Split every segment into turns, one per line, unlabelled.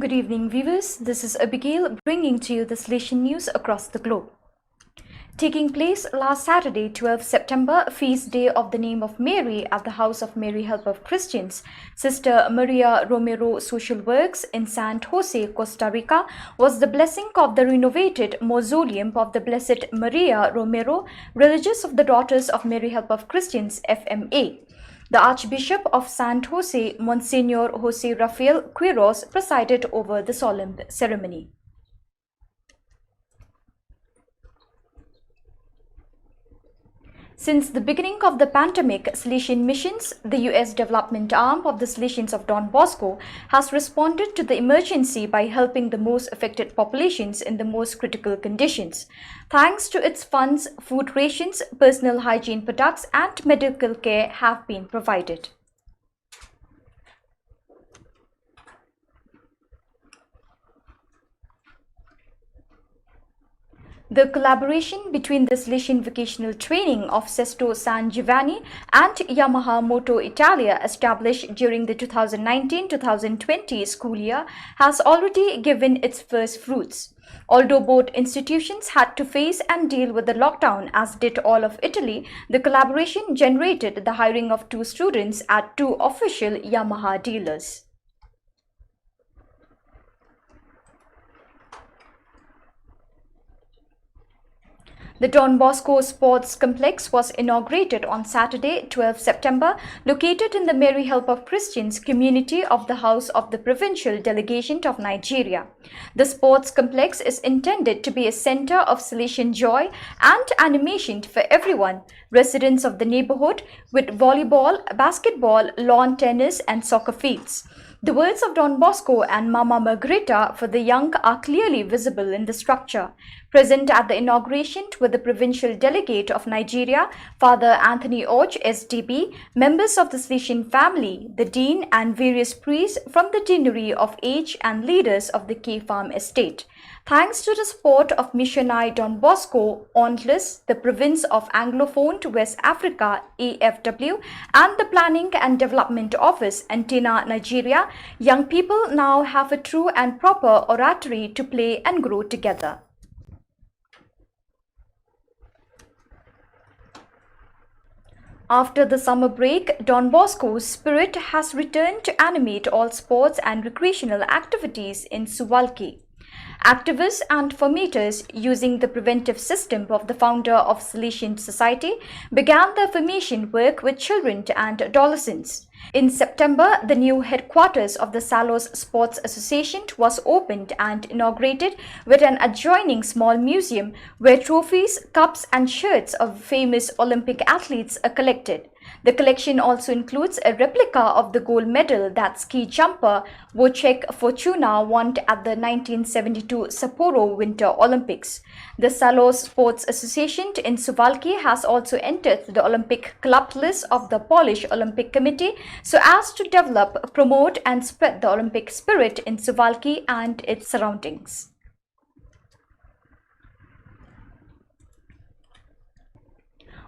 Good evening, viewers. This is Abigail bringing to you the Salesian news across the globe. Taking place last Saturday, 12 September, feast day of the name of Mary at the House of Mary Help of Christians, Sister Maria Romero Social Works in San Jose, Costa Rica, was the blessing of the renovated mausoleum of the Blessed Maria Romero, Religious of the Daughters of Mary Help of Christians, FMA. The Archbishop of San Jose, Monsignor Jose Rafael Quiros, presided over the solemn ceremony. Since the beginning of the pandemic, Salesian Missions, the U.S. development arm of the Salesians of Don Bosco, has responded to the emergency by helping the most affected populations in the most critical conditions. Thanks to its funds, food rations, personal hygiene products, and medical care have been provided. The collaboration between the Salesian Vocational Training of Sesto San Giovanni and Yamaha Moto Italia, established during the 2019-2020 school year, has already given its first fruits. Although both institutions had to face and deal with the lockdown, as did all of Italy, the collaboration generated the hiring of 2 students at 2 official Yamaha dealers. The Don Bosco Sports Complex was inaugurated on Saturday, 12 September, located in the Mary Help of Christians community of the House of the Provincial Delegation of Nigeria. The sports complex is intended to be a center of Salesian joy and animation for everyone, residents of the neighborhood, with volleyball, basketball, lawn tennis and soccer fields. The words of Don Bosco and Mama Margarita for the young are clearly visible in the structure. Present at the inauguration were the provincial delegate of Nigeria, Father Anthony Och, SDB, members of the Salesian family, the dean and various priests from the deanery of H and leaders of the K Farm estate. Thanks to the support of missionary Don Bosco, ONLIS, the Province of Anglophone to West Africa, AFW, and the Planning and Development Office, Antenna, Nigeria, young people now have a true and proper oratory to play and grow together. After the summer break, Don Bosco's spirit has returned to animate all sports and recreational activities in Suwalki. Activists and formators, using the preventive system of the founder of Salesian Society, began the formation work with children and adolescents. In September, the new headquarters of the Salos Sports Association was opened and inaugurated with an adjoining small museum where trophies, cups and shirts of famous Olympic athletes are collected. The collection also includes a replica of the gold medal that ski jumper Wojciech Fortuna won at the 1972 Sapporo Winter Olympics. The Salos Sports Association in Suwalki has also entered the Olympic club list of the Polish Olympic Committee so as to develop, promote and spread the Olympic spirit in Suwalki and its surroundings.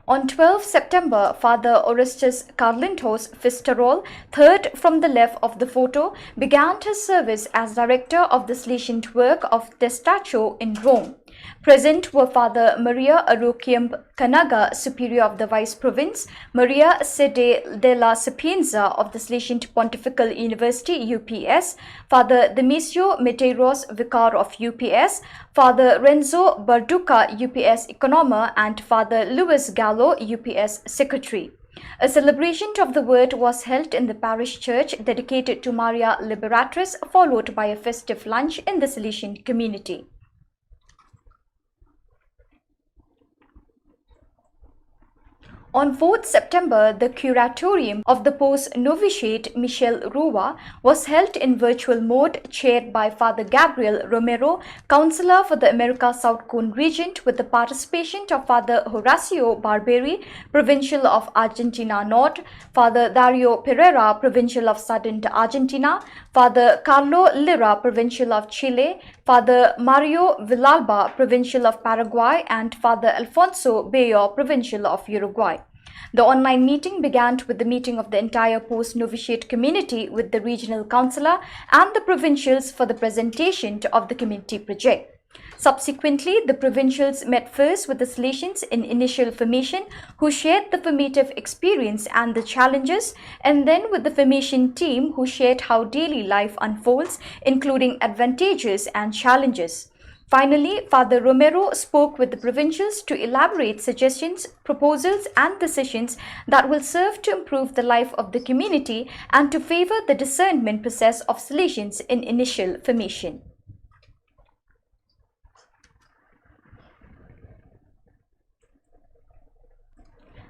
On 12 September, Father Orestes Carlintos Fisterol, third from the left of the photo, began his service as director of the Salesian work of Testaccio in Rome. Present were Father Maria Aroquium Kanaga, Superior of the Vice Province, Maria Sede della Sapienza of the Salesian Pontifical University, UPS, Father Demisio Medeiros, Vicar of UPS, Father Renzo Barduca, UPS Economer, and Father Luis Gallo, UPS Secretary. A celebration of the Word was held in the parish church dedicated to Maria Liberatrix, followed by a festive lunch in the Salesian community. On 4th September, the curatorium of the post-novitiate Michel Rua was held in virtual mode, chaired by Father Gabriel Romero, Counselor for the America South Cone region, with the participation of Father Horacio Barberi, Provincial of Argentina North, Father Dario Pereira, Provincial of Southern Argentina, Father Carlo Lira, Provincial of Chile, Father Mario Villalba, Provincial of Paraguay, and Father Alfonso Bello, Provincial of Uruguay. The online meeting began with the meeting of the entire post-novitiate community with the regional councillor and the provincials for the presentation of the community project. Subsequently, the provincials met first with the Salesians in initial formation, who shared the formative experience and the challenges, and then with the formation team, who shared how daily life unfolds, including advantages and challenges. Finally, Father Romero spoke with the provincials to elaborate suggestions, proposals and decisions that will serve to improve the life of the community and to favor the discernment process of Salesians in initial formation.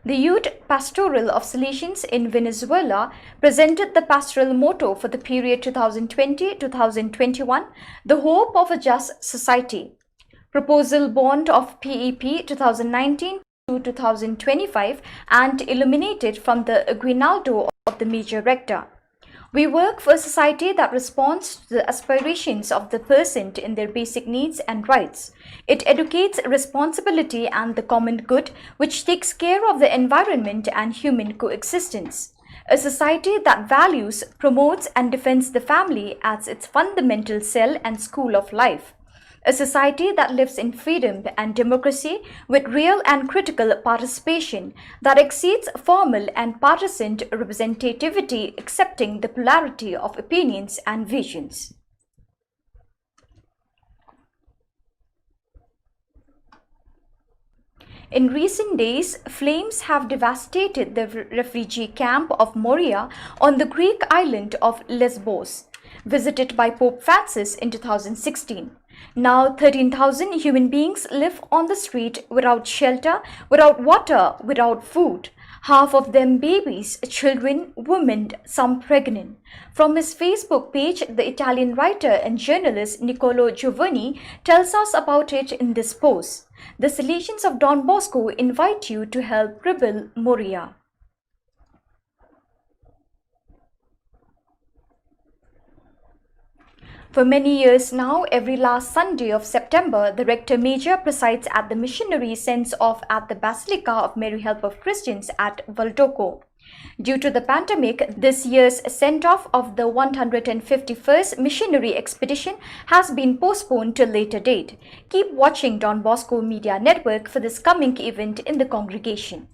The Youth Pastoral of Salesians in Venezuela presented the pastoral motto for the period 2020-2021, The Hope of a Just Society. Proposal bond of PEP 2019 to 2025 and illuminated from the Aguinaldo of the Major Rector. We work for a society that responds to the aspirations of the person in their basic needs and rights. It educates responsibility and the common good, which takes care of the environment and human coexistence. A society that values, promotes, and defends the family as its fundamental cell and school of life. A society that lives in freedom and democracy with real and critical participation that exceeds formal and partisan representativity, accepting the plurality of opinions and visions. In recent days, flames have devastated the refugee camp of Moria on the Greek island of Lesbos, visited by Pope Francis in 2016. Now 13,000 human beings live on the street without shelter, without water, without food. Half of them babies, children, women, some pregnant. From his Facebook page, the Italian writer and journalist Niccolo Giovanni tells us about it in this post. The Salesians of Don Bosco invite you to help rebuild Moria. For many years now, every last Sunday of September, the Rector Major presides at the missionary sends-off at the Basilica of Mary Help of Christians at Valdoco. Due to the pandemic, this year's send-off of the 151st missionary expedition has been postponed to a later date. Keep watching Don Bosco Media Network for this coming event in the congregation.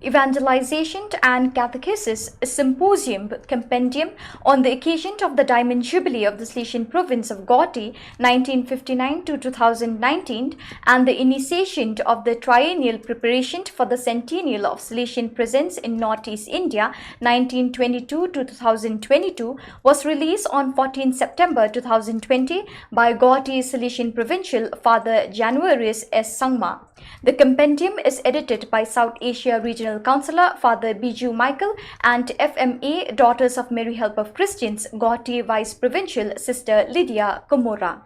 Evangelization and Catechesis, a symposium compendium on the occasion of the Diamond Jubilee of the Salesian province of Gauti 1959 to 2019 and the initiation of the triennial preparation for the centennial of Salesian presence in Northeast India 1922 to 2022 was released on 14 September 2020 by Gauti Salesian Provincial Father Januarius S. Sangma. The compendium is edited by South Asia Regional Councillor Father Biju Michael and FMA Daughters of Mary Help of Christians Gauti Vice Provincial Sister Lydia Komora.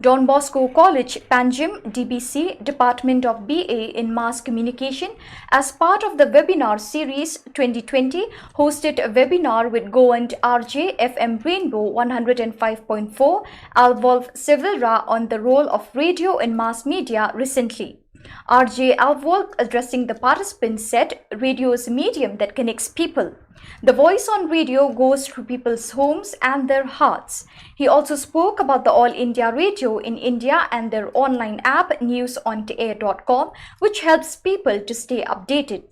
Don Bosco College, Panjim, DBC, Department of BA in Mass Communication, as part of the webinar series 2020, hosted a webinar with Goand RJ FM Rainbow 105.4, Alvolve Sevilla on the role of radio in mass media recently. RJ Alvolve, addressing the participants, said, "Radio is a medium that connects people. The voice on radio goes through people's homes and their hearts." He also spoke about the All India Radio in India and their online app newsontoair.com, which helps people to stay updated.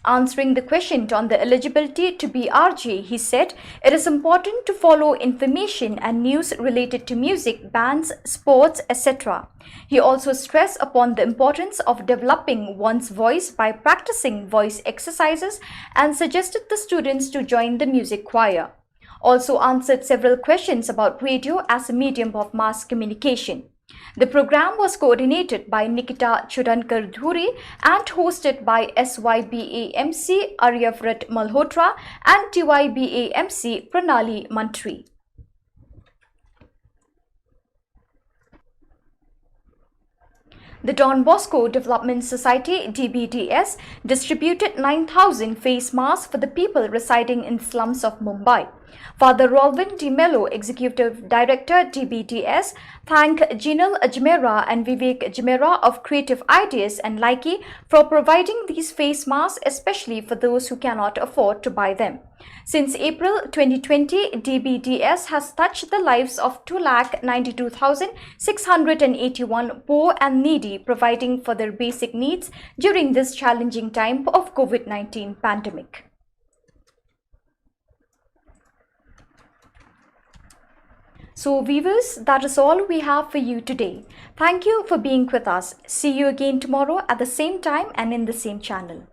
Answering the question on the eligibility to be RJ, he said, "It is important to follow information and news related to music, bands, sports, etc." He also stressed upon the importance of developing one's voice by practicing voice exercises and suggested the students to join the music choir. Also answered several questions about radio as a medium of mass communication. The program was coordinated by Nikita Chudankar Dhuri and hosted by SYBA MC Aryavrat Malhotra and TYBA MC Pranali Mantri. The Don Bosco Development Society (DBDS) distributed 9,000 face masks for the people residing in slums of Mumbai. Father Rolvin Di Mello, Executive Director DBDS, thanked Jinal Ajmera and Vivek Ajmera of Creative Ideas and Likey for providing these face masks, especially for those who cannot afford to buy them. Since April 2020, DBDS has touched the lives of 292,681 poor and needy, providing for their basic needs during this challenging time of COVID-19 pandemic. So viewers, that is all we have for you today. Thank you for being with us. See you again tomorrow at the same time and in the same channel.